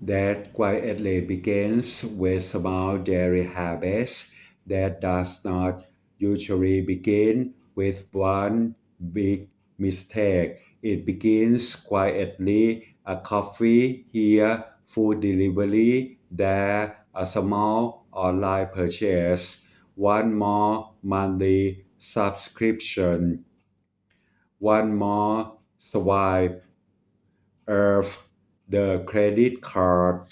that quietly begins with small daily habits that does not usually begin with one big mistake. It begins quietly, a coffee here, food delivery there, a small online purchase, one more monthly subscription, one more swipe of the credit card.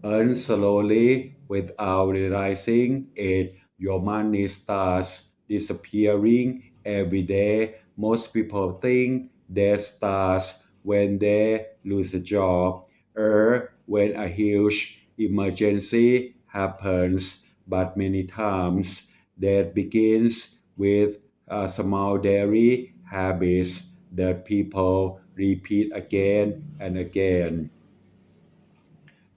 Earn slowly without realizing it. Your money starts disappearing every day. Most people think that starts when they lose a job or when a huge emergency happens, but many times that begins with small daily habits that people repeat again and again.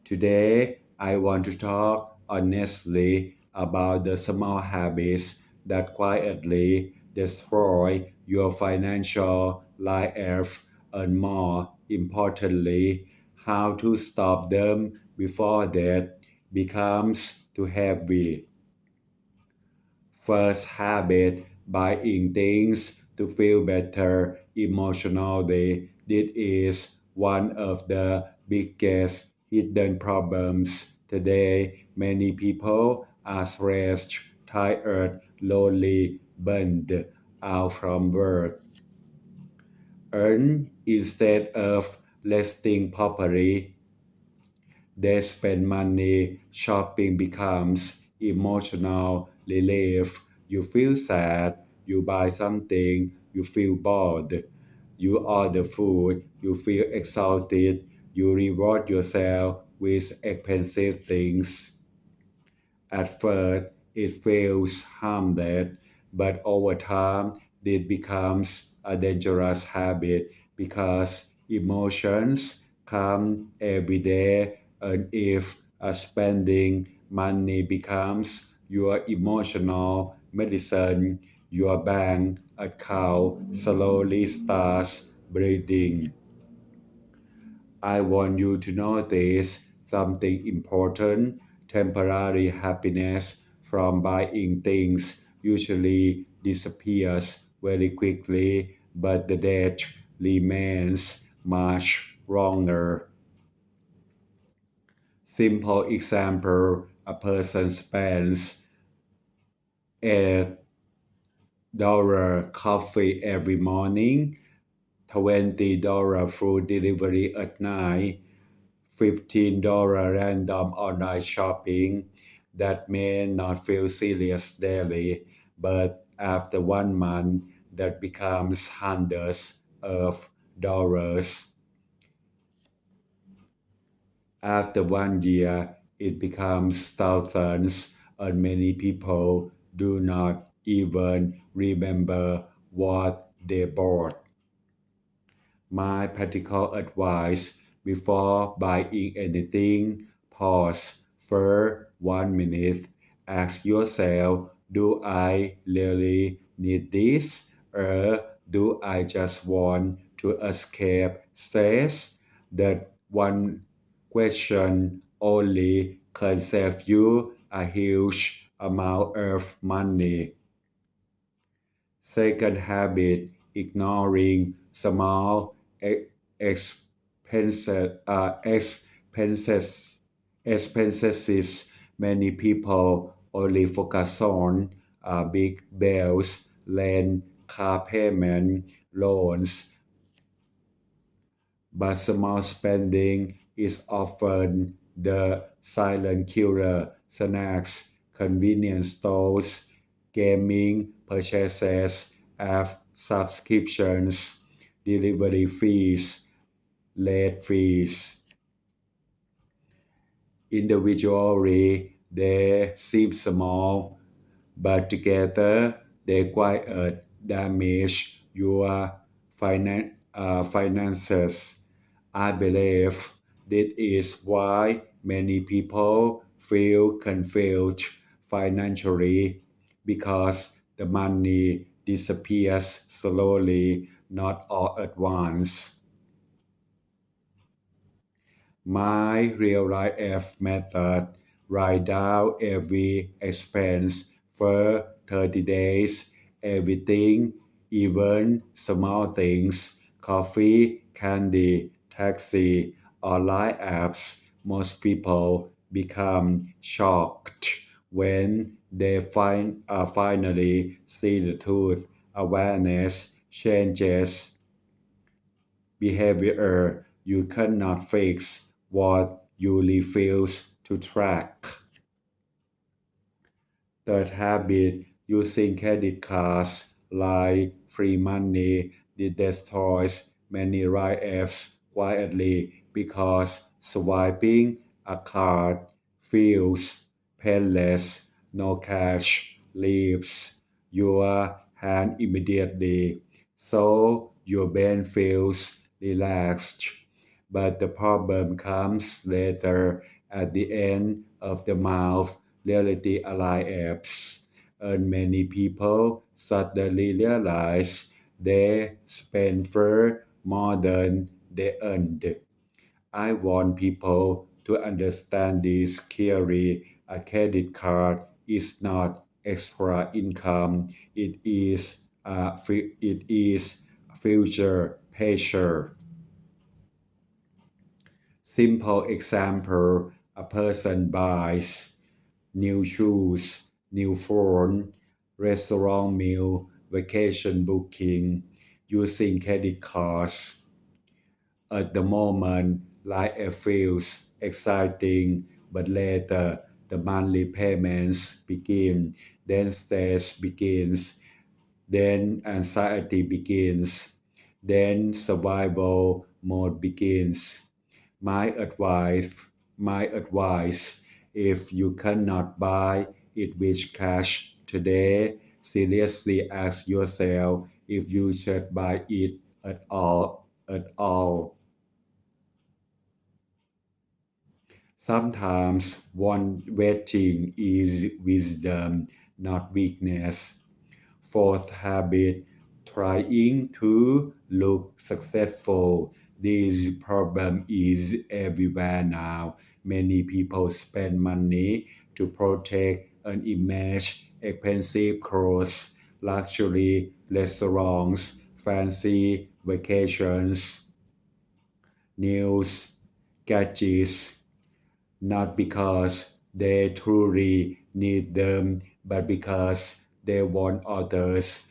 Today, I want to talk honestly about the small habits that quietly destroy your financial life, and more importantly, how to stop them before that becomes too heavy. First habit, buying things to feel better emotionally. This is one of the biggest hidden problems today. Many people are stressed, tired, lonely, burned out from work. Earn instead of resting properly. They spend money, shopping becomes emotional relief. You feel sad, you buy something, you feel bored. You order food, you feel exhausted, you reward yourself with expensive things. At first, it feels harmless, but over time, it becomes a dangerous habit because emotions come every day, and if spending money becomes your emotional medicine, your bank account slowly starts bleeding. I want you to notice something important. Temporary happiness from buying things usually disappears very quickly, but the debt remains much longer. Simple example, a person spends $8 coffee every morning, $20 food delivery at night, $15 random online shopping. That may not feel serious daily, but after 1 month, that becomes hundreds of dollars. After 1 year, it becomes thousands, and many people do not even remember what they bought. My practical advice before buying anything, pause for 1 minute. Ask yourself, do I really need this? Or do I just want to escape stress? That one question only can save you a huge amount of money. Second habit, ignoring small e- expenses, expenses. Many people only focus on big bills, rent, car payment, loans, but small spending is often the silent killer. Snacks, convenience stores, gaming purchases, app subscriptions, delivery fees, late fees. Individually, they seem small, but together they quite damage your finances. I believe this is why many people feel confused financially because the money disappears slowly, not all at once. My real life method: write down every expense for 30 days, everything, even small things, coffee, candy, taxi, online apps. Most people become shocked when they finally see the truth. Awareness changes behavior. You cannot fix what you refuse to track. Third habit: using credit cards like free money. It destroys many lives quietly because swiping a card feels painless. No cash leaves your hand immediately, so your brain feels relaxed. But the problem comes later. At the end of the month, reality arrives, and many people suddenly realize they spend far more than they earned. I want people to understand this clearly. A credit card is not extra income. It is future pressure. Simple example: a person buys new shoes, new phone, restaurant meal, vacation booking, using credit cards. At the moment, life feels exciting, but later the monthly payments begin, then stress begins, then anxiety begins, then survival mode begins. My advice, my advice, if you cannot buy it with cash today, seriously ask yourself if you should buy it at all. Sometimes one waiting is wisdom, not weakness. Fourth habit: trying to look successful. This problem is everywhere now. Many people spend money to protect an image: expensive clothes, luxury restaurants, fancy vacations, news, gadgets, not because they truly need them, but because they want others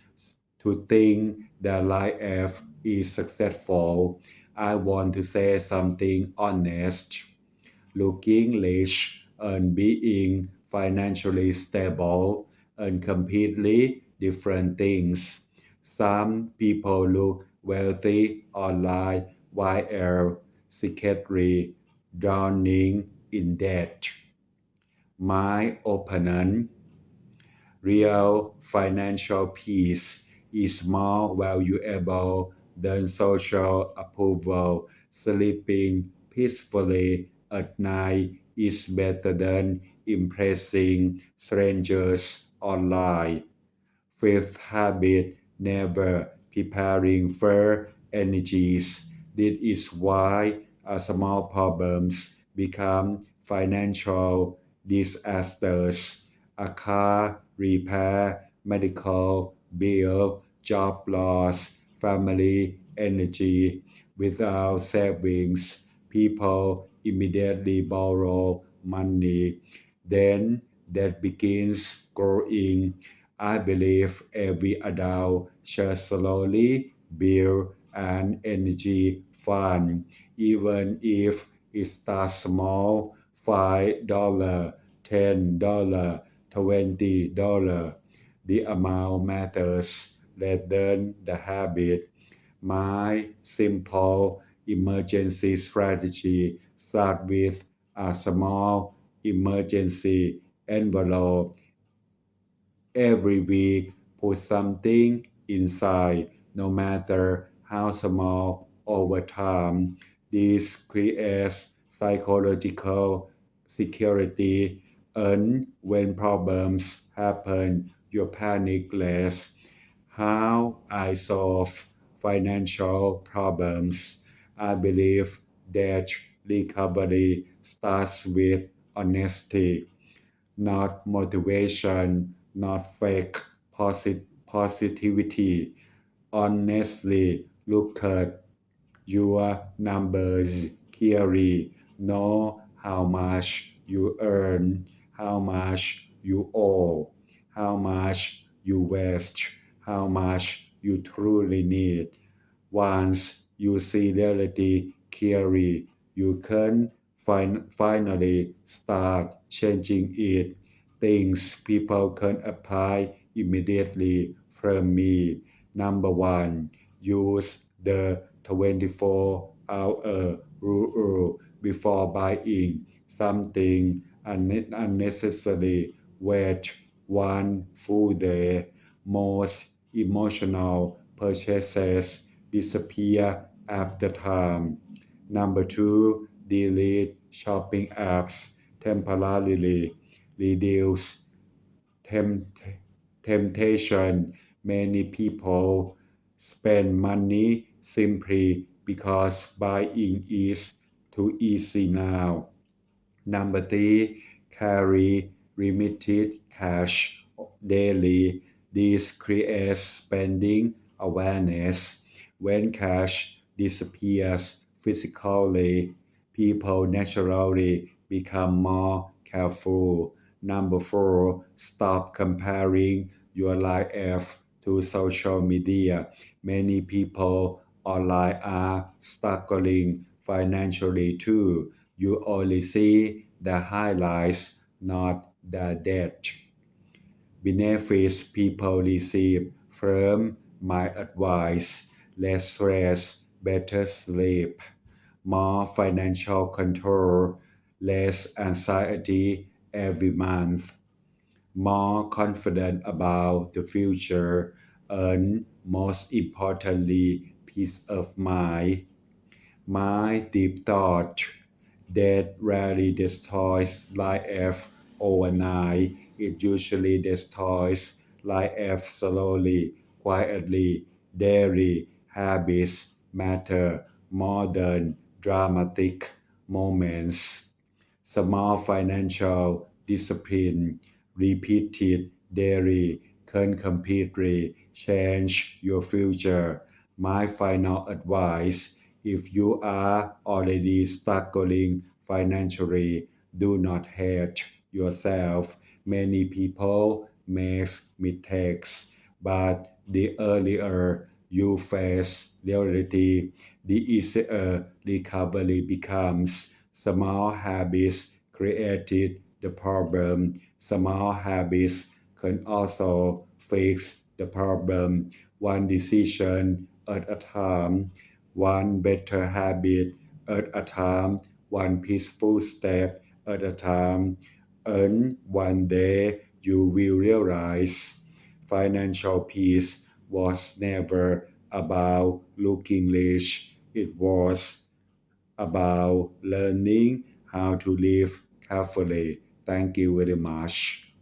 to think their life is successful. I want to say something honest. Looking rich and being financially stable are completely different things. Some people look wealthy online while secretly drowning in debt. My opponent: real financial peace is more valuable than social approval. Sleeping peacefully at night is better than impressing strangers online. Fifth habit: never preparing for energies. This is why small problems become financial disasters. A car repair, medical bill, job loss, family energy. Without savings, people immediately borrow money. Then that begins growing. I believe every adult should slowly build an energy fund, even if it starts small: $5, $10, $20. The amount matters less than the habit. My simple emergency strategy: start with a small emergency envelope. Every week, put something inside, no matter how small. Over time, this creates psychological security, and when problems happen, you panic less. How I solve financial problems: I believe that recovery starts with honesty, not motivation, not fake positivity. Honestly, look at your numbers clearly. Know how much you earn, how much you owe, how much you waste, how much you truly need. Once you see reality clearly, you can finally start changing it. Things people can apply immediately from me. Number one, use the 24-hour rule before buying something unnecessary. Wait one full day. Most emotional purchases disappear after time. Number two, delete shopping apps temporarily. Reduce tempt- temptation. Many people spend money simply because buying is too easy now. Number three, carry limited cash daily. This creates spending awareness. When cash disappears physically, people naturally become more careful. Number four, stop comparing your life to social media. Many people online are struggling financially too. You only see the highlights, not the depth. Benefits people receive from my advice: less stress, better sleep, more financial control, less anxiety every month, more confident about the future, and most importantly, peace of mind. My deep thought that rarely destroys life overnight. It usually destroys life slowly, quietly. Daily habits matter more than dramatic moments. Small financial discipline repeated daily can completely change your future. My final advice: if you are already struggling financially, do not hate yourself. Many people make mistakes, but the earlier you face reality, the easier recovery becomes. Small habits created the problem. Small habits can also fix the problem. One decision at a time, one better habit at a time, one peaceful step at a time. And one day you will realize financial peace was never about looking rich. It was about learning how to live carefully. Thank you very much.